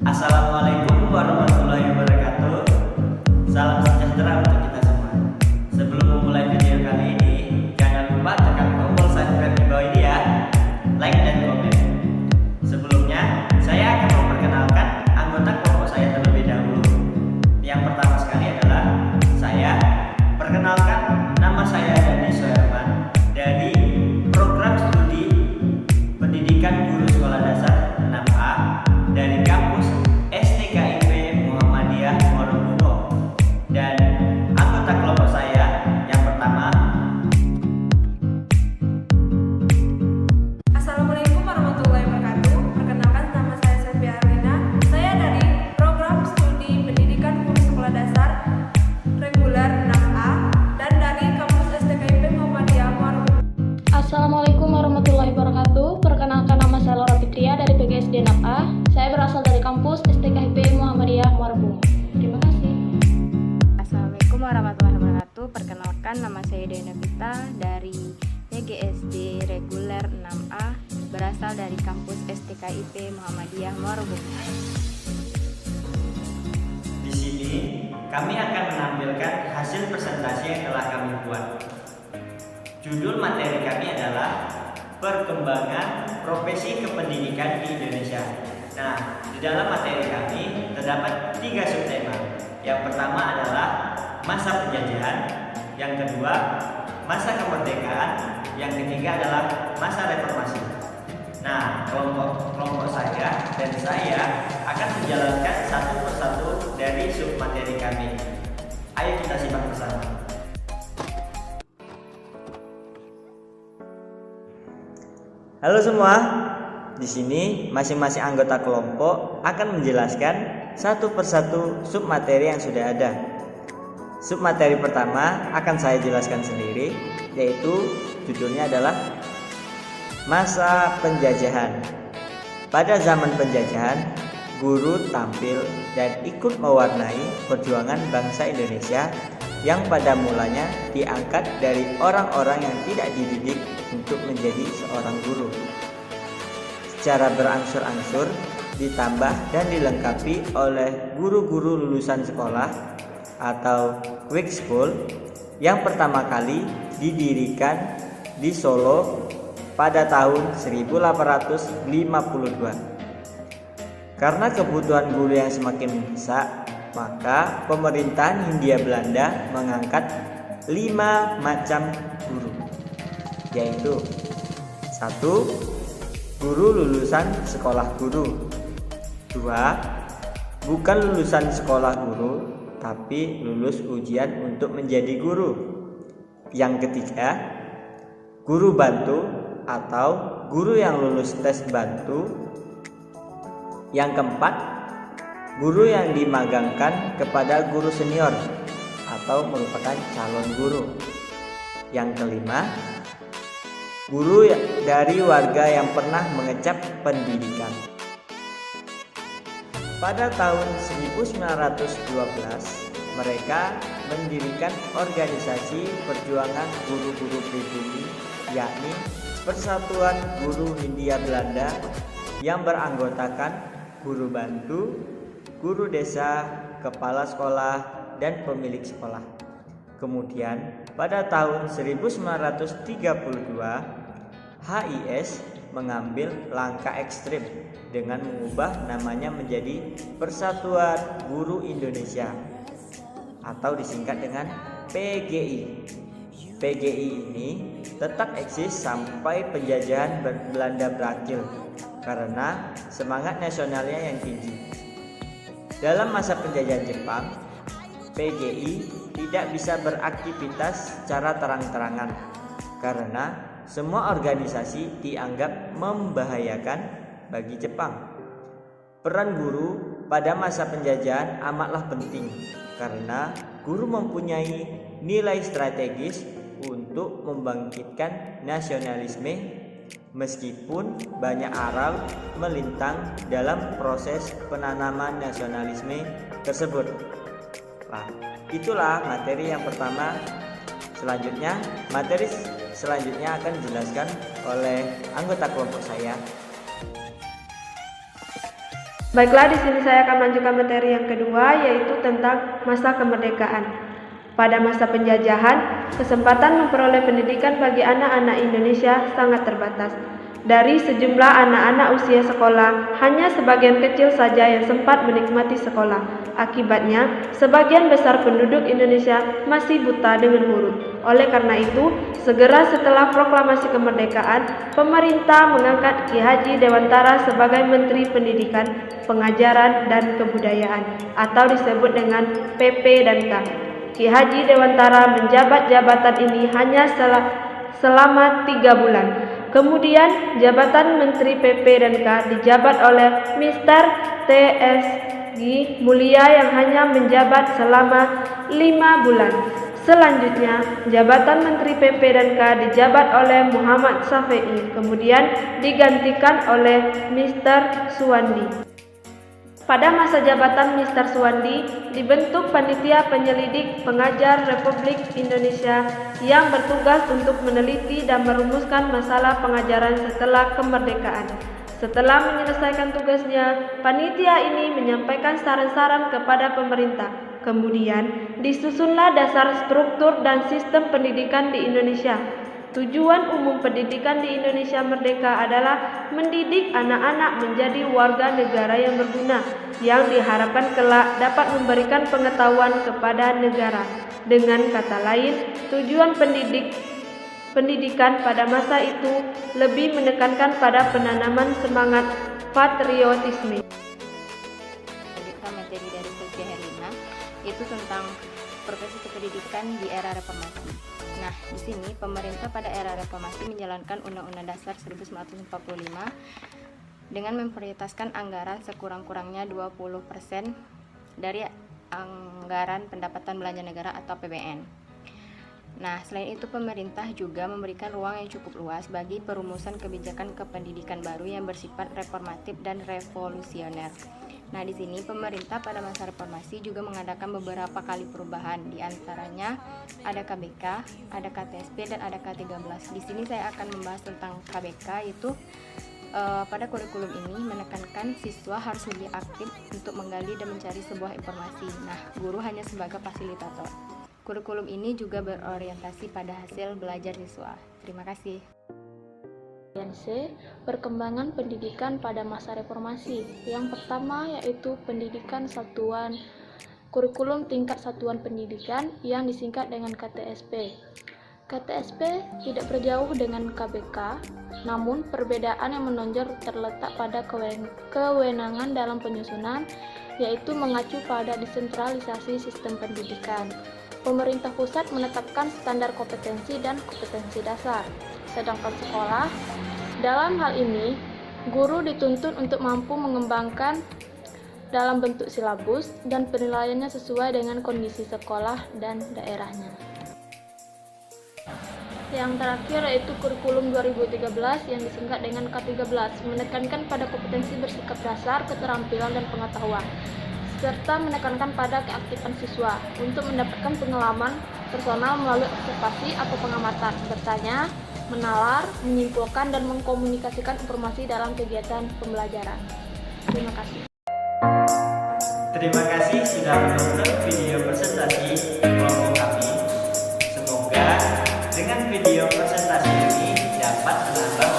Assalamualaikum warahmatullahi wabarakatuh. Salam sejahtera untuk kita semua. Sebelum memulai video kali ini, jangan lupa tekan tombol subscribe di bawah ini ya, like dan komen. Sebelumnya, saya akan memperkenalkan anggota kelompok saya terlebih dahulu. Yang pertama sekali adalah saya. Perkenalkan, nama saya Dani Soerman dari program studi pendidikan guru sekolah dasar 6A dari kampus STKIP Muhammadiyah Muarabungo. Dan anggota kelompok saya yang pertama. Assalamualaikum warahmatullahi wabarakatuh. Perkenalkan, nama saya Sylvia Arlina. Saya dari program studi pendidikan guru sekolah dasar reguler 6A dan dari kampus STKIP Muhammadiyah Muarabungo. Assalamualaikum warahmatullahi wabarakatuh. Perkenalkan, nama saya Laura Fitria dari PGSD 6A. Saya berasal dari kampus STKIP Muhammadiyah Muarabungo. Terima kasih. Assalamualaikum warahmatullahi wabarakatuh. Perkenalkan, nama saya Dena Vita dari PGSD reguler 6A, berasal dari kampus STKIP Muhammadiyah Muarabungo. Di sini kami akan menampilkan hasil presentasi yang telah kami buat. Judul materi kami adalah perkembangan profesi kependidikan di Indonesia. Nah, di dalam materi kami terdapat 3 subtema. Yang pertama adalah masa penjajahan, yang kedua masa kemerdekaan, yang ketiga adalah masa reformasi. Nah, kelompok saya dan saya akan menjalankan satu persatu dari submateri kami. Ayo kita simak bersama. Halo semua, di sini masing-masing anggota kelompok akan menjelaskan satu persatu submateri yang sudah ada. Submateri pertama akan saya jelaskan sendiri, yaitu judulnya adalah masa penjajahan. Pada zaman penjajahan, guru tampil dan ikut mewarnai perjuangan bangsa Indonesia yang pada mulanya diangkat dari orang-orang yang tidak dididik untuk menjadi seorang guru. Secara berangsur-angsur ditambah dan dilengkapi oleh guru-guru lulusan sekolah atau quick school yang pertama kali didirikan di Solo pada tahun 1852. Karena kebutuhan guru yang semakin mendesak, maka pemerintahan Hindia Belanda mengangkat 5 macam guru, yaitu 1. Guru lulusan sekolah guru. 2. Bukan lulusan sekolah guru, tapi lulus ujian untuk menjadi guru. Yang ketiga, guru bantu atau guru yang lulus tes bantu. Yang keempat, guru yang dimagangkan kepada guru senior atau merupakan calon guru. Yang kelima, guru dari warga yang pernah mengecap pendidikan. Pada tahun 1912, mereka mendirikan organisasi perjuangan guru-guru pribumi, yakni Persatuan Guru Hindia Belanda, yang beranggotakan guru bantu, guru desa, kepala sekolah, dan pemilik sekolah. Kemudian pada tahun 1932, HIS mengambil langkah ekstrim dengan mengubah namanya menjadi Persatuan Guru Indonesia atau disingkat dengan PGI. PGI ini tetap eksis sampai penjajahan Belanda berakhir karena semangat nasionalnya yang tinggi. Dalam masa penjajahan Jepang, PGI tidak bisa beraktivitas secara terang-terangan karena semua organisasi dianggap membahayakan bagi Jepang. Peran guru pada masa penjajahan amatlah penting karena guru mempunyai nilai strategis untuk membangkitkan nasionalisme, meskipun banyak aral melintang dalam proses penanaman nasionalisme tersebut. Nah, itulah materi yang pertama. Materi selanjutnya akan dijelaskan oleh anggota kelompok saya. Baiklah, di sini saya akan melanjutkan materi yang kedua, yaitu tentang masa kemerdekaan. Pada masa penjajahan, kesempatan memperoleh pendidikan bagi anak-anak Indonesia sangat terbatas. Dari sejumlah anak-anak usia sekolah, hanya sebagian kecil saja yang sempat menikmati sekolah. Akibatnya, sebagian besar penduduk Indonesia masih buta dengan huruf. Oleh karena itu, segera setelah proklamasi kemerdekaan, pemerintah mengangkat Ki Haji Dewantara sebagai Menteri Pendidikan, Pengajaran, dan Kebudayaan, atau disebut dengan PP dan K. Ki Haji Dewantara menjabat jabatan ini hanya selama 3 bulan. Kemudian, jabatan Menteri PP dan K dijabat oleh Mr. T.S.G. Mulia yang hanya menjabat selama 5 bulan. Selanjutnya, jabatan Menteri PP dan K dijabat oleh Muhammad Syafi'i, kemudian digantikan oleh Mr. Suwandi. Pada masa jabatan Mr. Suwandi, dibentuk Panitia Penyelidik Pengajar Republik Indonesia yang bertugas untuk meneliti dan merumuskan masalah pengajaran setelah kemerdekaan. Setelah menyelesaikan tugasnya, panitia ini menyampaikan saran-saran kepada pemerintah. Kemudian, disusunlah dasar struktur dan sistem pendidikan di Indonesia. Tujuan umum pendidikan di Indonesia merdeka adalah mendidik anak-anak menjadi warga negara yang berguna, yang diharapkan kelak dapat memberikan pengetahuan kepada negara. Dengan kata lain, tujuan pendidikan pada masa itu lebih menekankan pada penanaman semangat patriotisme. Lanjutkan materi dari Sylvia Herlina, yaitu tentang profesi kependidikan di era reformasi. Nah, di sini pemerintah pada era reformasi menjalankan Undang-Undang Dasar 1945 dengan memprioritaskan anggaran sekurang-kurangnya 20% dari anggaran pendapatan belanja negara atau APBN. Nah, selain itu pemerintah juga memberikan ruang yang cukup luas bagi perumusan kebijakan kependidikan baru yang bersifat reformatif dan revolusioner. Nah, di sini pemerintah pada masa reformasi juga mengadakan beberapa kali perubahan, di antaranya ada KBK, ada KTSP, dan ada K13. Di sini saya akan membahas tentang KBK, yaitu pada kurikulum ini menekankan siswa harus lebih aktif untuk menggali dan mencari sebuah informasi. Nah, guru hanya sebagai fasilitator. Kurikulum ini juga berorientasi pada hasil belajar siswa. Terima kasih. C. Perkembangan pendidikan pada masa reformasi. Yang pertama yaitu pendidikan satuan, kurikulum tingkat satuan pendidikan yang disingkat dengan KTSP. KTSP tidak berjauh dengan KBK, namun perbedaan yang menonjol terletak pada kewenangan dalam penyusunan, yaitu mengacu pada desentralisasi sistem pendidikan. Pemerintah pusat menetapkan standar kompetensi dan kompetensi dasar, sedangkan sekolah, dalam hal ini, guru dituntut untuk mampu mengembangkan dalam bentuk silabus dan penilaiannya sesuai dengan kondisi sekolah dan daerahnya. Yang terakhir yaitu kurikulum 2013 yang disingkat dengan K13, menekankan pada kompetensi bersikap dasar, keterampilan dan pengetahuan, serta menekankan pada keaktifan siswa untuk mendapatkan pengalaman personal melalui observasi atau pengamatan, bertanya, menalar, menyimpulkan, dan mengkomunikasikan informasi dalam kegiatan pembelajaran. Terima kasih. Terima kasih sudah menonton video presentasi kelompok kami. Semoga dengan video presentasi ini dapat menambah